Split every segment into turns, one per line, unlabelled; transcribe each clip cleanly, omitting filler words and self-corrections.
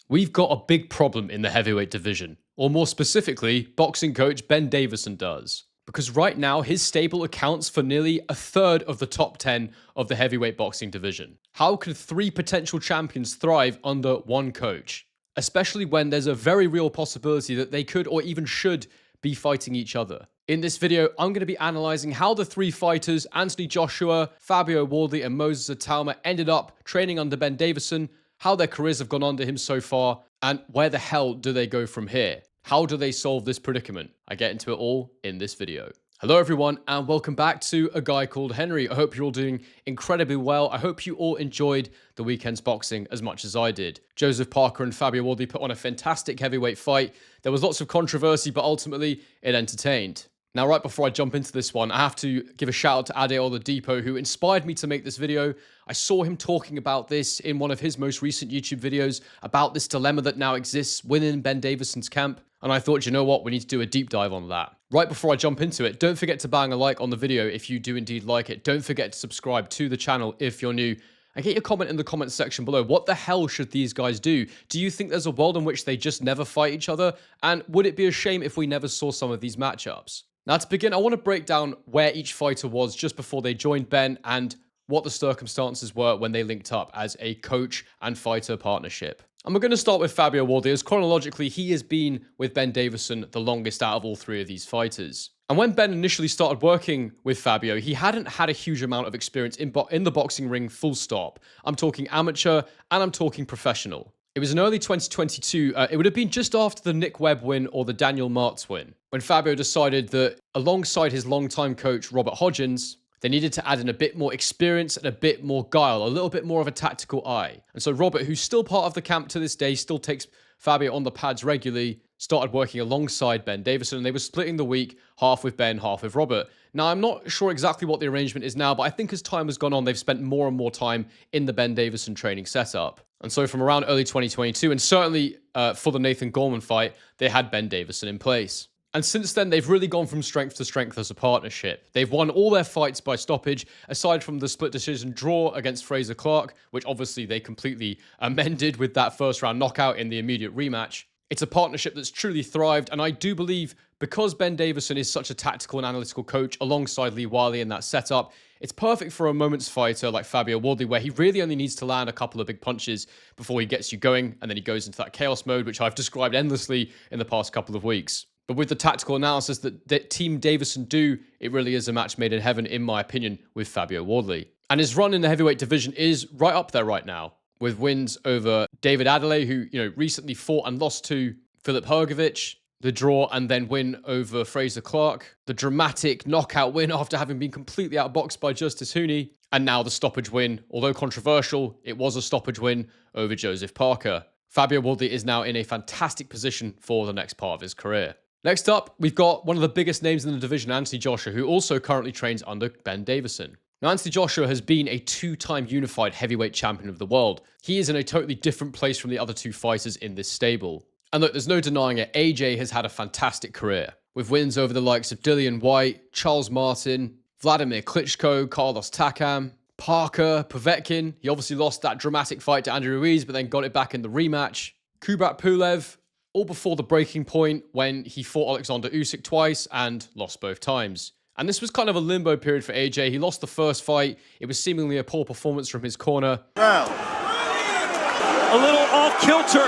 We've got a big problem in the heavyweight division, or more specifically, boxing coach Ben Davison does. Because right now, his stable accounts for nearly a third of the top 10 of the heavyweight boxing division. How can three potential champions thrive under one coach? Especially when there's a very real possibility that they could or even should be fighting each other. In this video, I'm going to be analyzing how the three fighters, Anthony Joshua, Fabio Wardley, and Moses Itauma, ended up training under Ben Davison, how their careers have gone under him so far, and where the hell do they go from here? How do they solve this predicament? I get into it all in this video. Hello everyone, and welcome back to A Guy Called Henry. I hope you're all doing incredibly well. I hope you all enjoyed the weekend's boxing as much as I did. Joseph Parker and Fabio Wardley put on a fantastic heavyweight fight. There was lots of controversy, but ultimately it entertained. Now, right before I jump into this one, I have to give a shout out to Ade Oladipo, who inspired me to make this video. I saw him talking about this in one of his most recent YouTube videos about this dilemma that now exists within Ben Davison's camp. And I thought, you know what, we need to do a deep dive on that. Right before I jump into it, don't forget to bang a like on the video if you do indeed like it. Don't forget to subscribe to the channel if you're new. And get your comment in the comments section below. What the hell should these guys do? Do you think there's a world in which they just never fight each other? And would it be a shame if we never saw some of these matchups? Now, to begin, I want to break down where each fighter was just before they joined Ben and what the circumstances were when they linked up as a coach and fighter partnership. And we're going to start with Fabio Wardley, as chronologically, he has been with Ben Davison the longest out of all three of these fighters. And when Ben initially started working with Fabio, he hadn't had a huge amount of experience in the boxing ring, full stop. I'm talking amateur and I'm talking professional. It was in early 2022, it would have been just after the Nick Webb win or the Daniel Martz win, when Fabio decided that alongside his longtime coach, Robert Hodgins, they needed to add in a bit more experience and a bit more guile, a little bit more of a tactical eye. And so Robert, who's still part of the camp to this day, still takes Fabio on the pads regularly, started working alongside Ben Davison, and they were splitting the week, half with Ben, half with Robert. Now, I'm not sure exactly what the arrangement is now, but I think as time has gone on, they've spent more and more time in the Ben Davison training setup. And so from around early 2022, and certainly for the Nathan Gorman fight, they had Ben Davison in place. And since then, they've really gone from strength to strength as a partnership. They've won all their fights by stoppage, aside from the split decision draw against Fraser Clark, which obviously they completely amended with that first round knockout in the immediate rematch. It's a partnership that's truly thrived, and I do believe because Ben Davison is such a tactical and analytical coach alongside Lee Wiley in that setup, it's perfect for a moments fighter like Fabio Wardley, where he really only needs to land a couple of big punches before he gets you going, and then he goes into that chaos mode, which I've described endlessly in the past couple of weeks. But with the tactical analysis that Team Davison do, it really is a match made in heaven, in my opinion, with Fabio Wardley. And his run in the heavyweight division is right up there right now, with wins over David Adelaide, who recently fought and lost to Filip Hrgovic, the draw, and then win over Fraser Clark, the dramatic knockout win after having been completely outboxed by Justice Hooney, and now the stoppage win. Although controversial, it was a stoppage win over Joseph Parker. Fabio Wardley is now in a fantastic position for the next part of his career. Next up, we've got one of the biggest names in the division, Anthony Joshua, who also currently trains under Ben Davison. Now, Anthony Joshua has been a two-time unified heavyweight champion of the world. He is in a totally different place from the other two fighters in this stable. And look, there's no denying it, AJ has had a fantastic career, with wins over the likes of Dillian White, Charles Martin, Vladimir Klitschko, Carlos Takam, Parker, Povetkin. He obviously lost that dramatic fight to Andrew Ruiz, but then got it back in the rematch. Kubrat Pulev, all before the breaking point when he fought Alexander Usyk twice and lost both times. And this was kind of a limbo period for AJ. He lost the first fight. It was seemingly a poor performance from his corner.
Round. A little off kilter.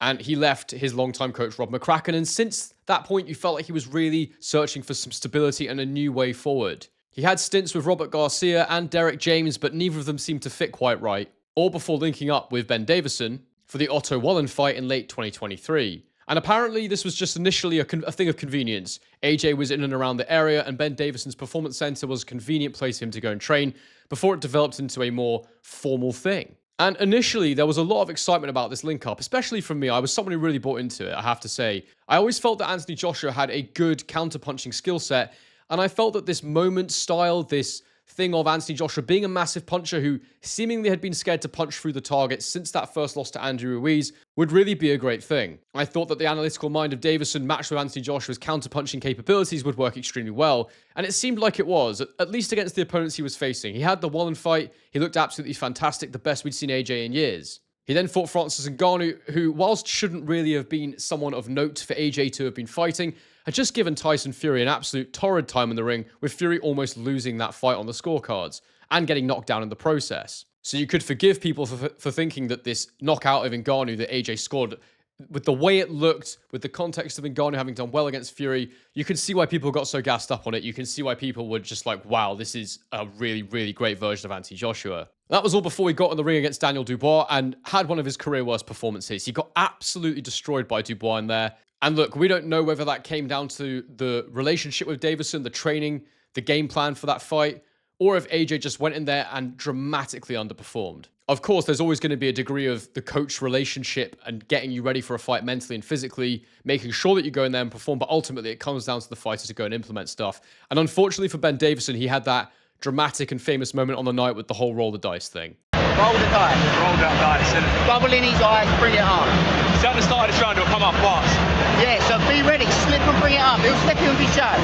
And he left his longtime coach, Rob McCracken. And since that point, you felt like he was really searching for some stability and a new way forward. He had stints with Robert Garcia and Derek James, but neither of them seemed to fit quite right. All before linking up with Ben Davison for the Otto Wallen fight in late 2023. And apparently this was just initially a thing of convenience. AJ was in and around the area, and Ben Davison's performance center was a convenient place for him to go and train before it developed into a more formal thing. And initially, there was a lot of excitement about this link-up, especially from me. I was someone who really bought into it, I have to say. I always felt that Anthony Joshua had a good counter-punching skill set, and I felt that this moment style, this thing of Anthony Joshua being a massive puncher who seemingly had been scared to punch through the target since that first loss to Andrew Ruiz would really be a great thing. I thought that the analytical mind of Davison matched with Anthony Joshua's counter-punching capabilities would work extremely well, and it seemed like it was, at least against the opponents he was facing. He had the Wallen fight, he looked absolutely fantastic, the best we'd seen AJ in years. He then fought Francis Ngannou, who, whilst shouldn't really have been someone of note for AJ to have been fighting, had just given Tyson Fury an absolute torrid time in the ring, with Fury almost losing that fight on the scorecards and getting knocked down in the process. So you could forgive people for thinking that this knockout of Ngannou that AJ scored, with the way it looked, with the context of Ngannou having done well against Fury, you can see why people got so gassed up on it. You can see why people were just like, wow, this is a really, really great version of Anthony Joshua. That was all before he got in the ring against Daniel Dubois and had one of his career worst performances. He got absolutely destroyed by Dubois in there. And look, we don't know whether that came down to the relationship with Davison, the training, the game plan for that fight, or if AJ just went in there and dramatically underperformed. Of course, there's always going to be a degree of the coach relationship and getting you ready for a fight mentally and physically, making sure that you go in there and perform, but ultimately it comes down to the fighter to go and implement stuff. And unfortunately for Ben Davison, he had that dramatic and famous moment on the night with the whole roll the dice thing.
Roll the dice.
Roll that dice, innit?
Bubble in his eyes, bring it up.
So at the start of this round, it'll come up fast.
Yeah, so be ready, slip and bring it up. He'll slip you and be shot.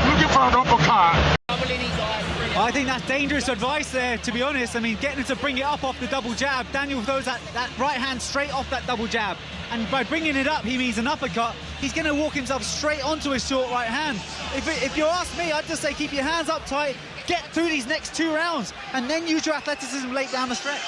Looking for an uppercut.
Bubble in his eyes, bring it up.
I think that's dangerous advice there, to be honest. I mean, getting him to bring it up off the double jab. Daniel throws that right hand straight off that double jab. And by bringing it up, he means an uppercut. He's going to walk himself straight onto his short right hand. If you ask me, I'd just say keep your hands up tight, get through these next 2 rounds, and then use your athleticism late down the stretch.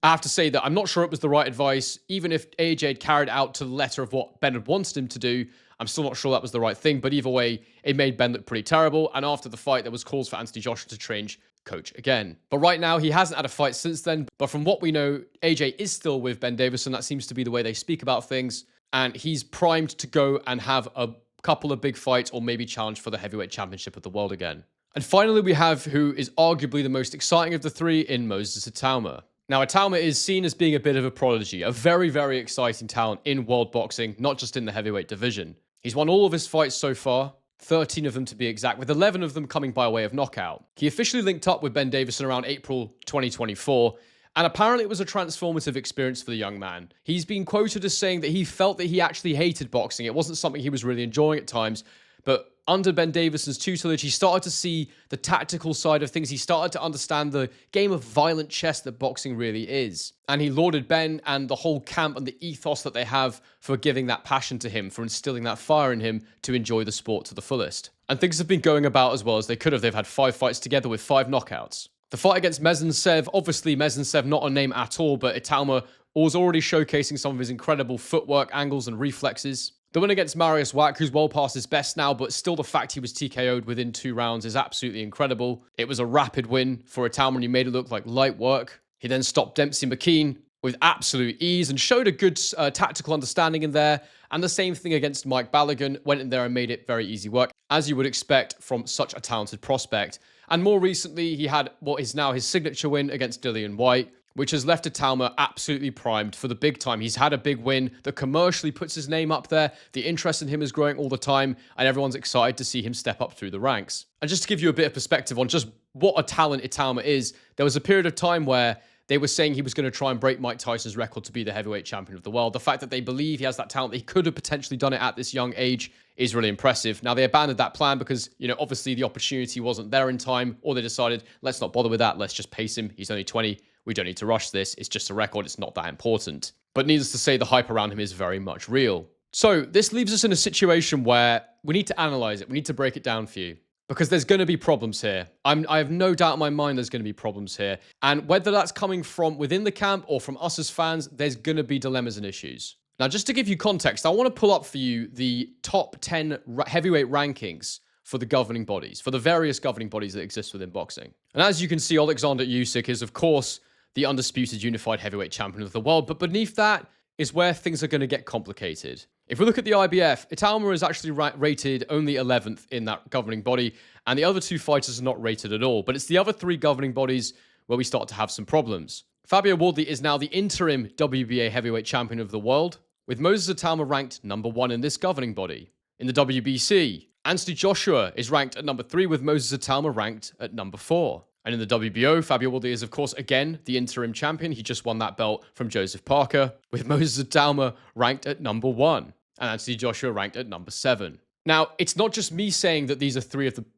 I have to say that I'm not sure it was the right advice. Even if AJ had carried out to the letter of what Ben had wanted him to do, I'm still not sure that was the right thing. But either way, it made Ben look pretty terrible. And after the fight, there was calls for Anthony Joshua to change coach again. But right now, he hasn't had a fight since then. But from what we know, AJ is still with Ben Davison. That seems to be the way they speak about things. And he's primed to go and have a couple of big fights or maybe challenge for the heavyweight championship of the world again. And finally, we have who is arguably the most exciting of the three in Moses Itauma. Now, Itauma is seen as being a bit of a prodigy, a very, very exciting talent in world boxing, not just in the heavyweight division. He's won all of his fights so far, 13 of them to be exact, with 11 of them coming by way of knockout. He officially linked up with Ben Davison around April 2024, and apparently it was a transformative experience for the young man. He's been quoted as saying that he felt that he actually hated boxing. It wasn't something he was really enjoying at times, but under Ben Davison's tutelage, he started to see the tactical side of things. He started to understand the game of violent chess that boxing really is. And he lauded Ben and the whole camp and the ethos that they have for giving that passion to him, for instilling that fire in him to enjoy the sport to the fullest. And things have been going about as well as they could have. They've had 5 fights together with 5 knockouts. The fight against Mezentsev, obviously Mezentsev not a name at all, but Itauma was already showcasing some of his incredible footwork, angles, and reflexes. The win against Mariusz Wach, who's well past his best now, but still the fact he was TKO'd within 2 rounds is absolutely incredible. It was a rapid win for Itauma and he made it look like light work. He then stopped Dempsey McKean with absolute ease and showed a good tactical understanding in there. And the same thing against Mike Balogun, went in there and made it very easy work, as you would expect from such a talented prospect. And more recently, he had what is now his signature win against Dillian Whyte, which has left Itauma absolutely primed for the big time. He's had a big win that commercially puts his name up there. The interest in him is growing all the time, and everyone's excited to see him step up through the ranks. And just to give you a bit of perspective on just what a talent Itauma is, there was a period of time where they were saying he was going to try and break Mike Tyson's record to be the heavyweight champion of the world. The fact that they believe he has that talent, that he could have potentially done it at this young age, is really impressive. Now, they abandoned that plan because, obviously the opportunity wasn't there in time, or they decided, let's not bother with that. Let's just pace him. He's only 20. We don't need to rush this. It's just a record. It's not that important. But needless to say, the hype around him is very much real. So this leaves us in a situation where we need to analyze it. We need to break it down for you, because there's going to be problems here. I have no doubt in my mind there's going to be problems here. And whether that's coming from within the camp or from us as fans, there's going to be dilemmas and issues. Now, just to give you context, I want to pull up for you the top 10 heavyweight rankings for the governing bodies, for the various governing bodies that exist within boxing. And as you can see, Alexander Usyk is, of course, the undisputed unified heavyweight champion of the world. But beneath that is where things are going to get complicated. If we look at the IBF, Itauma is actually rated only 11th in that governing body, and the other 2 fighters are not rated at all. But it's the other 3 governing bodies where we start to have some problems. Fabio Wardley is now the interim WBA heavyweight champion of the world, with Moses Itauma ranked number 1 in this governing body. In the WBC, Anthony Joshua is ranked at number 3, with Moses Itauma ranked at number 4. And in the WBO, Fabio Wardley is, of course, again, the interim champion. He just won that belt from Joseph Parker, with Moses Itauma ranked at number 1 and Anthony Joshua ranked at number 7. Now, it's not just me saying that these are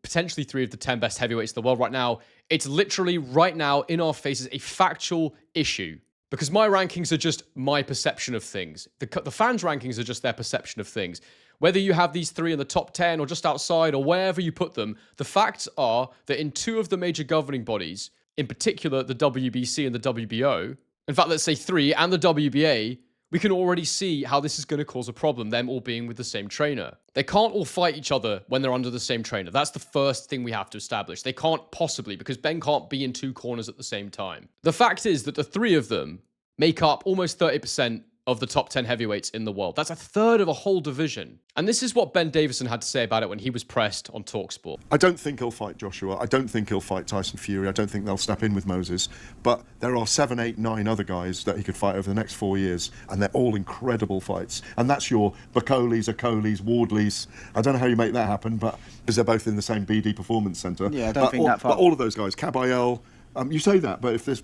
potentially three of the 10 best heavyweights in the world right now. It's literally right now in our faces a factual issue. Because my rankings are just my perception of things. The fans' rankings are just their perception of things. Whether you have these three in the top 10 or just outside or wherever you put them, the facts are that in two of the major governing bodies, in particular the WBC and the WBO, in fact, let's say three, and the WBA, we can already see how this is going to cause a problem, them all being with the same trainer. They can't all fight each other when they're under the same trainer. That's the first thing we have to establish. They can't possibly, because Ben can't be in two corners at the same time. The fact is that the three of them make up almost 30% of the top 10 heavyweights in the world. That's a third of a whole division. And this is what Ben Davison had to say about it when he was pressed on TalkSport.
I don't think he'll fight Joshua. I don't think he'll fight Tyson Fury. I don't think they'll step in with Moses. But there are 7, 8, 9 other guys that he could fight over the next 4 years. And they're all incredible fights. And that's your Bacolis, Okolis, Wardleys. I don't know how you make that happen, but because they're both in the same BD Performance Centre.
Yeah, I don't think that far.
But all of those guys, Kabayel, you say that, but if there's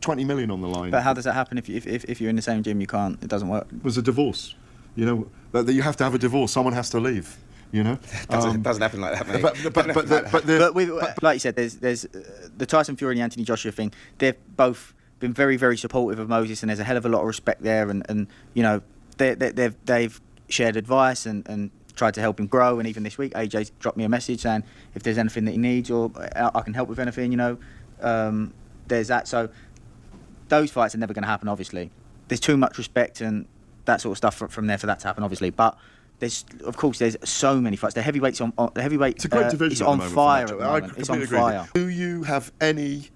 20 million on the line.
But how does that happen if you're in the same gym? You can't. It doesn't work.
It was a divorce. You know, that you have to have a divorce. Someone has to leave. You know,
doesn't happen like that, mate.
But like you said, there's the Tyson Fury and the Anthony Joshua thing. They've both been very, very supportive of Moses, and there's a hell of a lot of respect there. And you know, they've shared advice and tried to help him grow. And even this week, AJ dropped me a message saying if there's anything that he needs or I can help with anything. You know, there's that. So those fights are never going to happen, obviously. There's too much respect and that sort of stuff from there for that to happen, obviously. But there's so many fights. The heavyweights
It's a great division.
It's on fire at the moment. It's on fire.
Do you have any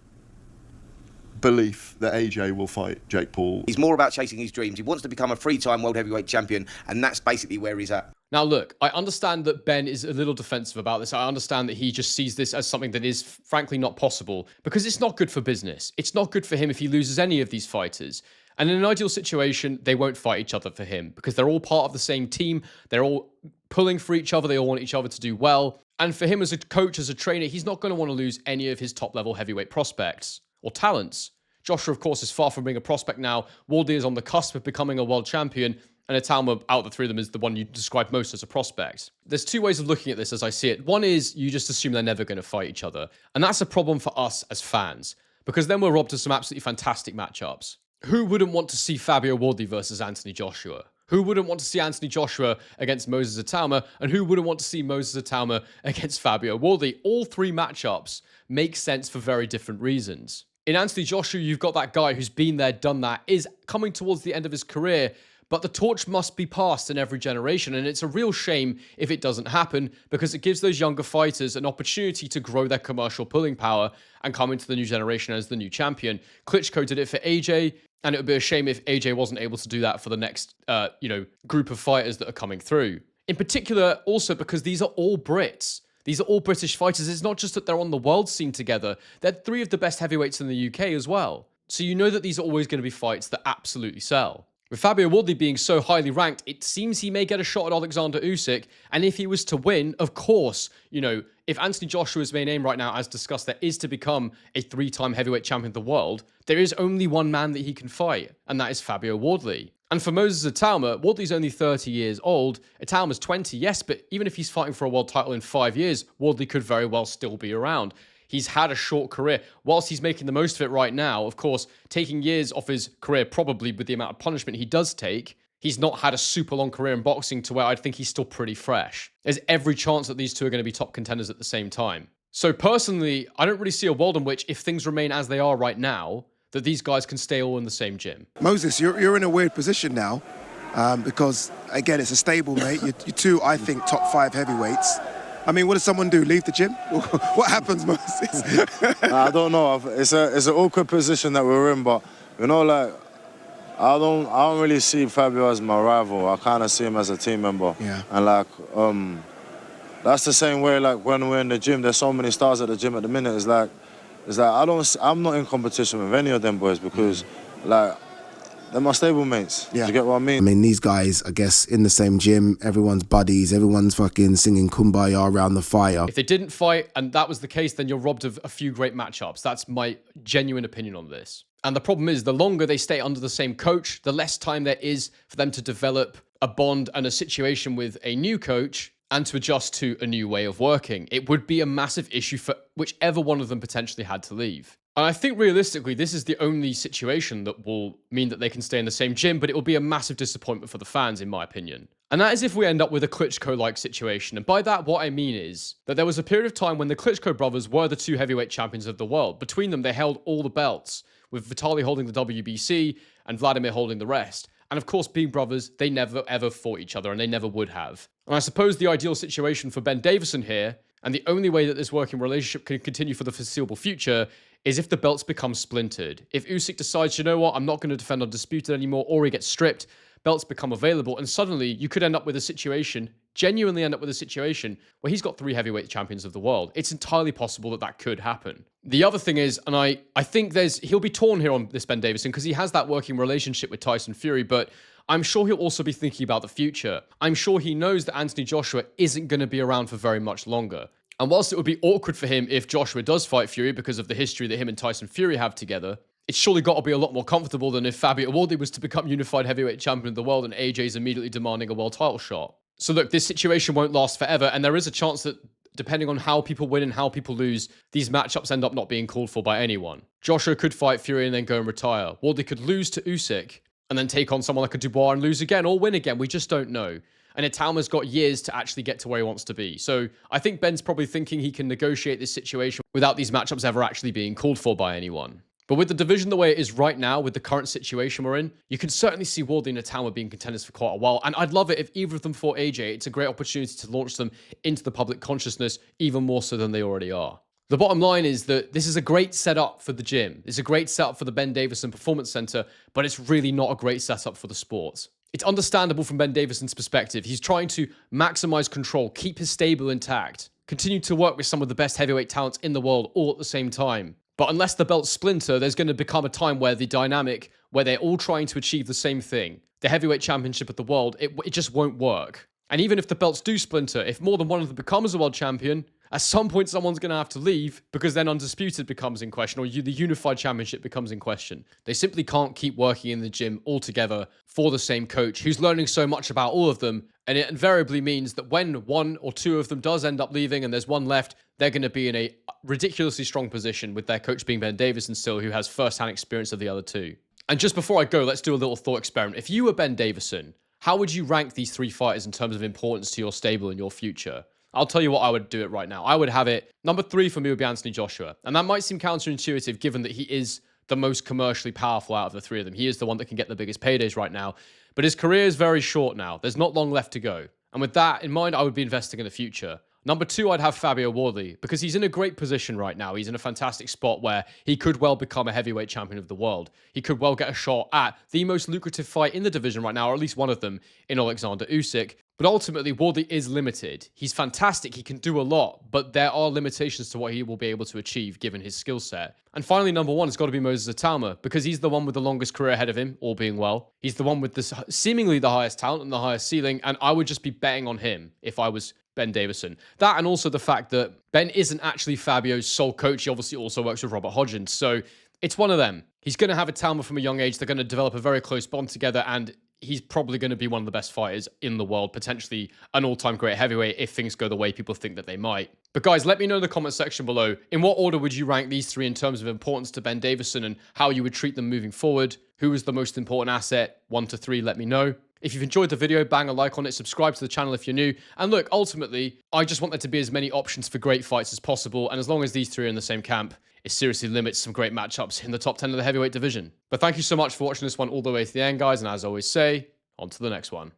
belief that AJ will fight Jake Paul?
He's more about chasing his dreams. He wants to become a 3-time world heavyweight champion, and that's basically where he's at.
Now, look, I understand that Ben is a little defensive about this. I understand that he just sees this as something that is frankly not possible because it's not good for business. It's not good for him if he loses any of these fighters. And in an ideal situation, they won't fight each other for him because they're all part of the same team. They're all pulling for each other. They all want each other to do well. And for him as a coach, as a trainer, he's not going to want to lose any of his top-level heavyweight prospects or talents. Joshua, of course, is far from being a prospect now. Wardley is on the cusp of becoming a world champion. And Itauma, out of the three of them, is the one you describe most as a prospect. There's two ways of looking at this as I see it. One is you just assume they're never going to fight each other. And that's a problem for us as fans, because then we're robbed of some absolutely fantastic matchups. Who wouldn't want to see Fabio Wardley versus Anthony Joshua? Who wouldn't want to see Anthony Joshua against Moses Itauma? And who wouldn't want to see Moses Itauma against Fabio Wardley? All three matchups make sense for very different reasons. In Anthony Joshua, you've got that guy who's been there, done that, is coming towards the end of his career, but the torch must be passed in every generation, and it's a real shame if it doesn't happen because it gives those younger fighters an opportunity to grow their commercial pulling power and come into the new generation as the new champion. Klitschko did it for AJ, and it would be a shame if AJ wasn't able to do that for the next, group of fighters that are coming through. In particular, also because these are all Brits. These are all British fighters. It's not just that they're on the world scene together. They're three of the best heavyweights in the UK as well. So you know that these are always going to be fights that absolutely sell. With Fabio Wardley being so highly ranked, it seems he may get a shot at Alexander Usyk. And if he was to win, of course, if Anthony Joshua's main aim right now, as discussed, there is to become a 3-time heavyweight champion of the world, there is only one man that he can fight, and that is Fabio Wardley. And for Moses Itauma, Wardley's only 30 years old. Itauma's 20, yes, but even if he's fighting for a world title in 5 years, Wardley could very well still be around. He's had a short career. Whilst he's making the most of it right now, of course, taking years off his career, probably with the amount of punishment he does take, he's not had a super long career in boxing to where I think he's still pretty fresh. There's every chance that these two are going to be top contenders at the same time. So personally, I don't really see a world in which, if things remain as they are right now, that these guys can stay all in the same gym.
Moses, you're in a weird position now because, again, it's a stable, mate. You're two, I think, top 5 heavyweights. I mean, what does someone do? Leave the gym? What happens, Moses?
I don't know. It's an awkward position that we're in, but I don't really see Fabio as my rival. I kind of see him as a team member.
Yeah.
And that's the same way. Like when we're in the gym, there's so many stars at the gym at the minute. It's like I'm not in competition with any of them boys because they're my stable mates.
Yeah.
Do you get what I mean?
I mean, these guys, I guess, in the same gym, everyone's buddies, everyone's fucking singing Kumbaya around the fire.
If they didn't fight, and that was the case, then you're robbed of a few great matchups. That's my genuine opinion on this. And the problem is, the longer they stay under the same coach, the less time there is for them to develop a bond and a situation with a new coach. and to adjust to a new way of working. It would be a massive issue for whichever one of them potentially had to leave. And I think realistically, this is the only situation that will mean that they can stay in the same gym, but it will be a massive disappointment for the fans, in my opinion. And that is if we end up with a Klitschko-like situation. And by that, what I mean is that there was a period of time when the Klitschko brothers were the 2 heavyweight champions of the world. Between them, they held all the belts, with Vitaly holding the WBC and Vladimir holding the rest. And of course, being brothers, they never ever fought each other, and they never would have. And I suppose the ideal situation for Ben Davison here, and the only way that this working relationship can continue for the foreseeable future, is if the belts become splintered. If Usyk decides, you know what, I'm not going to defend Undisputed anymore, or he gets stripped, belts become available, and suddenly you could end up with a situation, genuinely end up with a situation, where he's got 3 heavyweight champions of the world. It's entirely possible that that could happen. The other thing is, and I think he'll be torn here on this Ben Davison, because he has that working relationship with Tyson Fury, but I'm sure he'll also be thinking about the future. I'm sure he knows that Anthony Joshua isn't going to be around for very much longer. And whilst it would be awkward for him if Joshua does fight Fury because of the history that him and Tyson Fury have together, it's surely got to be a lot more comfortable than if Fabio Wardley was to become unified heavyweight champion of the world and AJ's immediately demanding a world title shot. So look, this situation won't last forever, and there is a chance that, depending on how people win and how people lose, these matchups end up not being called for by anyone. Joshua could fight Fury and then go and retire. Wardley could lose to Usyk and then take on someone like a Dubois and lose again, or win again. We just don't know. And Itauma's got years to actually get to where he wants to be. So I think Ben's probably thinking he can negotiate this situation without these matchups ever actually being called for by anyone. But with the division the way it is right now, with the current situation we're in, you can certainly see Wardley and Itauma being contenders for quite a while. And I'd love it if either of them fought AJ. It's a great opportunity to launch them into the public consciousness, even more so than they already are. The bottom line is that this is a great setup for the gym. It's a great setup for the Ben Davison Performance Center, but it's really not a great setup for the sport. It's understandable from Ben Davison's perspective. He's trying to maximize control, keep his stable intact, continue to work with some of the best heavyweight talents in the world all at the same time. But unless the belts splinter, there's going to become a time where the dynamic, where they're all trying to achieve the same thing, the heavyweight championship of the world, it just won't work. And even if the belts do splinter, if more than one of them becomes a world champion, at some point someone's going to have to leave, because then Undisputed becomes in question, or the unified championship becomes in question. They simply can't keep working in the gym all together for the same coach who's learning so much about all of them. And it invariably means that when 1 or 2 of them does end up leaving and there's one left, they're going to be in a ridiculously strong position, with their coach being Ben Davison still, who has first-hand experience of the other 2. And just before I go, let's do a little thought experiment. If you were Ben Davison, how would you rank these 3 fighters in terms of importance to your stable and your future? I'll tell you what, I would do it right now. I would have it, number 3 for me would be Anthony Joshua. And that might seem counterintuitive given that he is the most commercially powerful out of the 3 of them. He is the one that can get the biggest paydays right now. But his career is very short now. There's not long left to go. And with that in mind, I would be investing in the future. Number 2, I'd have Fabio Wardley, because he's in a great position right now. He's in a fantastic spot where he could well become a heavyweight champion of the world. He could well get a shot at the most lucrative fight in the division right now, or at least one of them, in Alexander Usyk. But ultimately, Wardley is limited. He's fantastic, he can do a lot, but there are limitations to what he will be able to achieve given his skill set. And finally, number 1 has got to be Moses Itauma, because he's the one with the longest career ahead of him, all being well. He's the one with seemingly the highest talent and the highest ceiling, and I would just be betting on him if I was Ben Davison. That, and also the fact that Ben isn't actually Fabio's sole coach. He obviously also works with Robert Hodgins, so it's one of them. He's going to have Itauma from a young age. They're going to develop a very close bond together, and he's probably going to be one of the best fighters in the world, potentially an all-time great heavyweight if things go the way people think that they might. But guys, let me know in the comment section below, in what order would you rank these 3 in terms of importance to Ben Davison and how you would treat them moving forward? Who is the most important asset? 1 to 3, let me know. If you've enjoyed the video, bang a like on it, subscribe to the channel if you're new. And look, ultimately, I just want there to be as many options for great fights as possible. And as long as these 3 are in the same camp, it seriously limits some great matchups in the top 10 of the heavyweight division. But thank you so much for watching this one all the way to the end, guys. And as I always say, on to the next one.